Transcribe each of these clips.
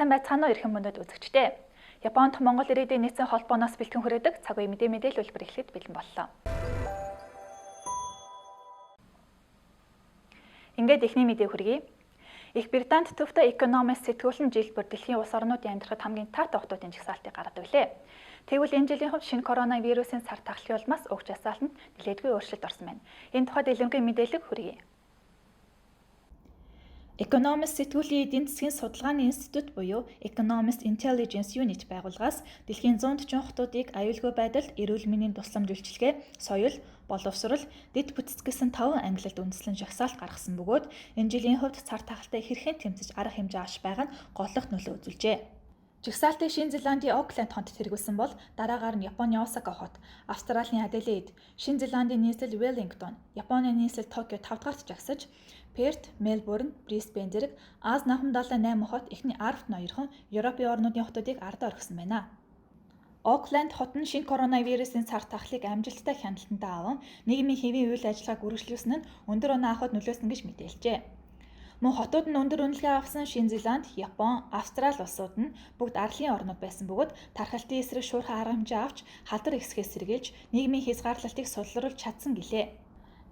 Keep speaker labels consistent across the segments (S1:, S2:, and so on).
S1: Сайн байцгаана уу эрхэм мөндөд үзэгчдээ. Японд Монгол Ирээдүйн нийтийн холбооноос бэлтгэн хүргэдэг цаг үе мэдээлэл хэлбэр эхлэхэд бэлэн боллоо. Ингээд эхний мэдээ хүргэе. Их Британд төвтэй Economist сэтгүүлэн жил бүр дэлхийн улс орнуудын амьдрахад хамгийн таатай хотуудын жагсаалтыг гаргадаг билээ. Тэгвэл энэ жилийн хувьд шинэ коронавирусын сар тахлын улмаас уг жагсаалтанд нэлээдгүй өөрчлөлт орсон байна. Энэ тухайд илэрхий мэдээлэл хүргэе. Economist сэтгүүлийн эдийн засгийн судалгааны институт буюу Economist Intelligence Unit байгууллагаас дэлхийн 140 хотуудыг аюулгүй байдалд, эрүүл мэндийн тусламж үйлчилгээ, соёл, боловсрол, дэд бүтц гэсэн 5 ангилалд үндэслэн жагсаалт гаргасан бөгөөд энэ жилийн хувьд цар тахалтай хэрхэн тэмцэж арга хэмжээ авч байгаа нь голлох нөлөө үзүүлжээ. Жагсаалтыг Шинэ Зеландийн Окленд хотод хэрэгжүүлсэн бол дараагаар нь Японы Осака хот, Австралийн Аделаид, Шинэ Зеландийн нийслэл Веллингтон, Японы нийслэл Токио 5 дахьт жагсаж, Перт, Мельбурн, Брисбен зэрэг Аз намхан далайн 8 хот эхний 10-т ноёрхон Европын орнуудын хотуудыг ардаа орхисон байна. Окленд хот нь шинэ коронавирусын цар тахлыг амжилттай хяналтандаа аван нийгмийн хэвийн үйл ажиллагааг үргэлжлүүлсэн нь өндөр оноо авахд нөлөөсөн гэж мэдээлжээ. Мөн хотууд нь өндөр үнэлгээ авсан Шинэ Зеланд, Япон, Австрали улсууд нь бүгд арлын орнууд байсан бөгөөд тархалтын эсрэг шуурхай арга хэмжээ авч халдвар ихсгээс сэргийлж нийгмийн хязгаарлалтыг сулруулж чадсан гэлээ.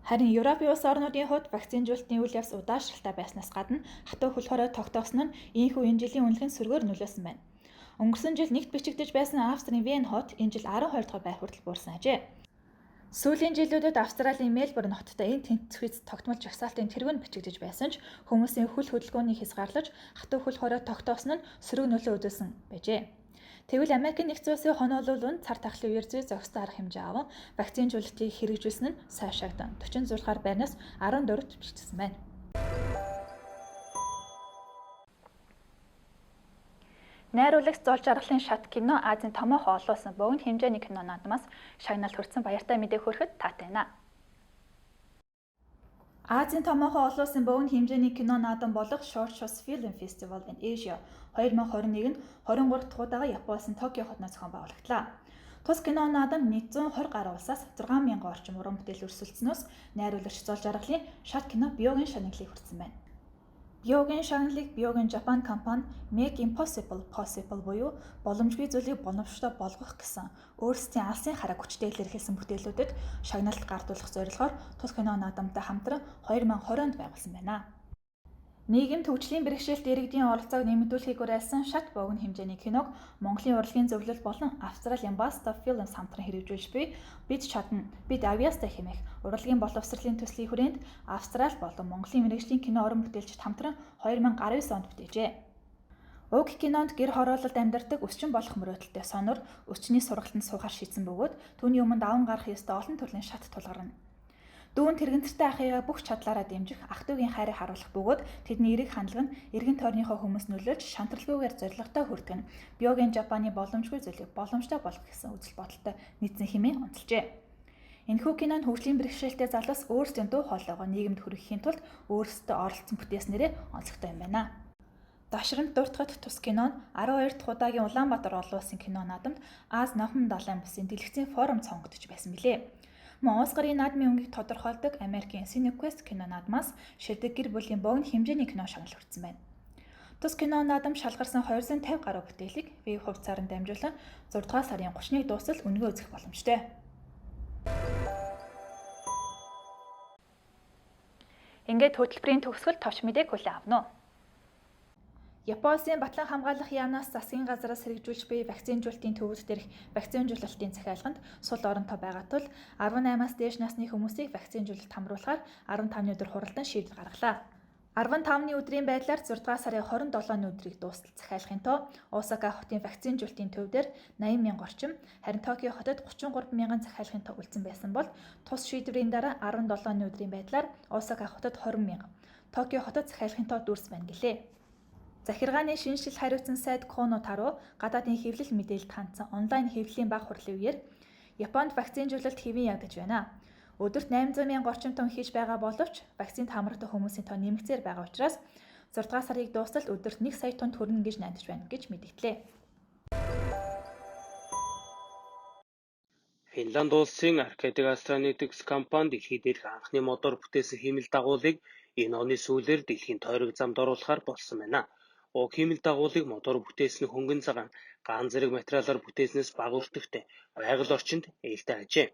S1: Харин Европын улс орнуудын хувьд вакцинжуулалтын үйл явц удаашралтай байснаас гадна хатуу хөл хорой тогтоосон нь ийхүү энэ жилийн үнэлгээний сөргөөр нөлөөсөн байна. Өнгөрсөн жил нэгт бичигдэж байсан Австрийн Вен хот энэ жил 12 дахь байр хүртэл буурсан ажээ. Сүүлийн жилүүдэд Австралийн Мельбурн хоттой энэ тэнцвэц тогтмол жагсаалтын тэргүүнд бичигдэж байсан ч хүмүүсийн хөл хөдөлгөөнийг хязгаарлаж хатуу хөл хорой тогтоосон нь сөрөг нөлөө үзүүлсэн байжээ. Тэгвэл Америкийн нэгдсэн улсын хоноолуулын цар тахлын үеэр зүй зохистой арга хэмжээ аван вакцинжуулалтыг хэрэгжүүлсэн нь сайшаагдан 46-р байрнаас 14-т бичигдсэн байна. Найруулагч Зол жаргалын шат кино Азийн томоохон олуулсан богино хэмжээний кино наадмаас шагналт хүртсэн баяртай мэдээ хүрэхэд таатай байна. Азийн томоохон олуулсан богино хэмжээний кино наадам болох Short Shots Film Festival in Asia 2021-нд 23 дахь удаага Японы Токио хотноос зохион байгуулагдлаа. Тус кино наадам нийт 120 гаруй улсаас 6000 орчим уран бүтээл өрсөлдснөөс найруулагч Зол жаргалын шат кино Бьогийн шагналыг хүртсэн байна. Бьогийн шагналыг Бьогийн Japan компани Make Impossible Possible буюу боломжгүй зүйлийг боломжтой болгох гэсэн өөрсдийн алсын хараа хүчтэй илэрхийлсэн бүтээлүүдэд шагналт гардуулах зорилгоор тус кино наадамтай хамтран 2020-нд байгуулсан байна. Нийгэмд хөгжлийн бэрхшээлт иргэдийн оролцоог нэмэгдүүлэхийг уриалсан шат богино хэмжээний киног Монголын урлагийн зөвлөл болон Австралийн Basta Films хамтран хэрэгжүүлж буй Бид чадна, бид авьяастай хэмээх урлагийн боловсролын төслийн хүрээнд Австрали болон Монголын мэргэжлийн кино уран бүтээлчид хамтран 2019 онд бүтээжээ. Уг кинонд гэр хороололд амьдардаг өсчин болох мөрөөдөлтэй сонор өсчний сургалтанд суухаар шийдсэн бөгөөд түүний өмнө даван гарах ёстой олон төрлийн шат тулгарна. Дүүн тэрэгэнтертэй ахыгаа бүх чадлаараа дэмжих ах トゥ угийн хайрыг харуулах бөгөөд тэдний эерэг хандлага нь эргэн тойрныхоо хүмүүс нөлөөлж шантралгүйгээр зорилготой хүртэх нь Бьогийн Жапоны боломжгүй зүйлийг боломжтой болгох гэсэн үзэл бодолтой нийцсэн хэмээн онцолжээ. Энэхүү кинонд хөгжлийн бэрхшээлтэй залуус өөрсдийн дуу хоолойгоо нийгэмд хүргэхийн тулд өөрсдөө оролцсон бүтээснээрээ онцлогтой юм байна. Дашрамт дуртахад тус кино нь 12 дахь удаагийн Улаанбаатар олуулсан кино наадамд Аз намхан далайн бүсийн дэлгэцийн форум сонгогдож байсан билээ. Мөн Оскарын наадмын өнгийг тодорхойлдог Америкийн Cinequest кино наадмаас шилдэг гэр бүлийн богино хэмжээний кино шагнал хүртсэн байна. Тус кино наадам шалгарсан 250 гаруй бүтээлийг веб хуудасаар нь дамжуулан 6 дугаар сарын 30-ныг дуустал үнэгээ үзэх боломжтой. Ингээд хөтөлбөрийн төгсгөл товч мэдээг хүлээн авна уу? Японы батлан хамгаалах яамнаас засгийн газраас хэрэгжүүлж буй вакцинжуулалтын төвүүд дээрх вакцинжуулалтын захиалганд сул оронтой байгаа тул 18-аас дээш насны хүмүүсийг вакцинжуулалт хамруулахаар 15-ны өдөр хуралдан шийдвэр гаргалаа. 15-ны өдрийн байдлаар 6 дугаар сарын 27-ны өдрийг дуустал захиалахын тулд Осака хотын вакцинжуулалтын төв дээр 80,000 орчим, харин Токио хотод 33,000 захиалахын тулд үлдсэн байсан бол тус шийдвэрийн дараа 17-ны өдрийн байдлаар Осака хотод 20,000, Токио хотод захиалахын тулд дүүрс байна гэлээ. Захиргааны шинжлэл хариуцсан сайд Коно Таро гадаадын хэвлэл мэдээлэлд хандсан онлайн хэвлэлийн баг хурлын үеэр Японд вакцинжуулалт хэвэн ягдаж байна. Өдөрт 800,000 орчим тонн хийж байгаа боловч вакцинд хамрагдах хүмүүсийн тоо нэмэгцээр байгаа учраас 6 дугаар сарыг дуустал өдөрт 1 сая тонн хүрнэ гэж найдаж байна гэж мэдэгдлээ.
S2: Финланд улсын Arctic Astronautics компани дэлхий дээрх анхны модоор бүтээсэн хэмнэл дагуулыг энэ оны сүүлээр дэлхийн тойрог замд оруулахаар болсон байна. Уг хиймэл дагуулыг модоор бүтээсэн хөнгөн цагаан, гаан зэрэг материалаар бүтээснээс бага өртөгтэй, байгаль орчинд ээлтэй ажээ.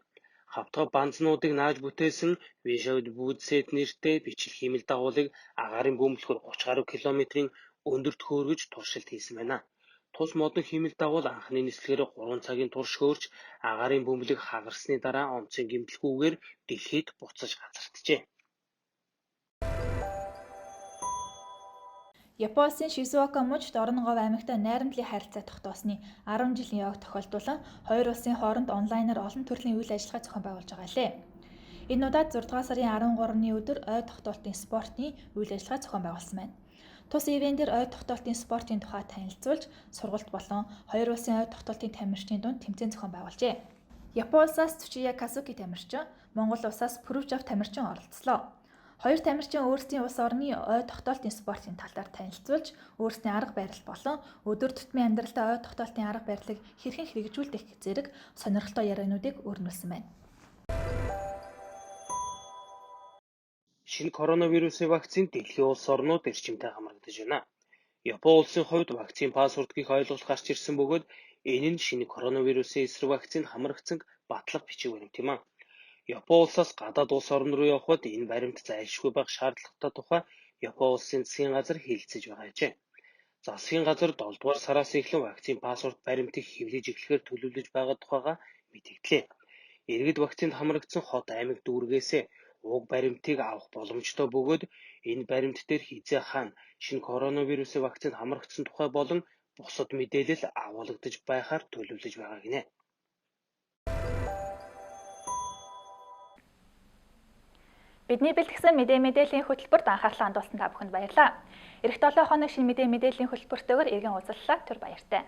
S2: Хавтгай банзнуудыг нааж бүтээсэн Вишауд Будсет нэртэй бичил хиймэл дагуулыг агаарын бөмбөлгөөр 30 гаруй километрийн өндөрт хөөргөж туршилт хийсэн байна. Тус модон хиймэл дагуул анхны нислэгээр 3 цагийн турш хөөрч агаарын бөмбөлөг хагарсны дараа онцгийн гэмтэлгүйгээр дэлхийд буцаж газарджээ.
S1: Японы Шизуока мужид орон говь аймагтай найрамдлын харилцаа тогтоосны 10 жилийн яваг тохиолдуулан хоёр улсын хооронд онлайнаар олон төрлийн үйл ажиллагаа зохион байгуулж байгаа лээ. Энэ удаад 6 дугаар сарын 13-ны өдөр ой тогтоолтын спортын үйл ажиллагаа зохион байгуулсан байна. Тус ивэнтээр ой тогтоолтын спортын тухай танилцуулж, сургалт болон хоёр улсын ой тогтоолтын тамирчдын дунд тэмцээн зохион байгуулжээ. Японы улсаас Цучия Казуки тамирчин, Монгол улсаас Пүрүжав тамирчин оролцлоо. Хоёр тамирчин өөрсдийн улс орны ой тогтоолтын спортын талаар танилцуулж, өөрсдийн арга барил болон өдөр тутмын амьдралдаа ой тогтоолтын арга барилыг хэрхэн хэрэгжүүлдэг зэрэг сонирхолтой яриануудыг өрнүүлсэн байна.
S2: Шинэ коронавирусын вакцин дэлхийн улс орнууд эрчимтэй хамрагдаж байна. Японы улсын хувьд вакцин пассворд гэх ойлголт гарч ирсэн бөгөөд энэ нь шинэ коронавирусын эсрэг вакцинд хамрагдсан батлах бичиг баримт юм а. Японы улсаас гадаад улс орн руу явхад энэ баримт зайлшгүй байх шаардлагатай тухай Японы улсын засгийн газар хэлэлцэж байгаа ажээ. Засгийн газар 7 дугаар сараас эхлэн вакцин пассворд баримтыг хэвлэж эхлэхээр төлөвлөж байгаа тухайга мэдгдлээ. Иргэд вакцинд хамрагдсан хот аймаг дүүргээс уг баримтыг авах боломжтой бөгөөд энэ баримт дээр хизээ хаана шинэ коронавирусын вакцинд хамрагдсан тухай болон бусад мэдээлэл агуулгадж байхаар төлөвлөж байгаа гинэ.
S1: Бидний бэлтгэсэн мэдээллийн хөтөлбөрт анхаарлаа хандуулсан та бүхэнд баярлалаа. Эх 7 хоног шинэ мэдээллийн хөтөлбөртөөр иргэн уулзлаа. Түр баяртай.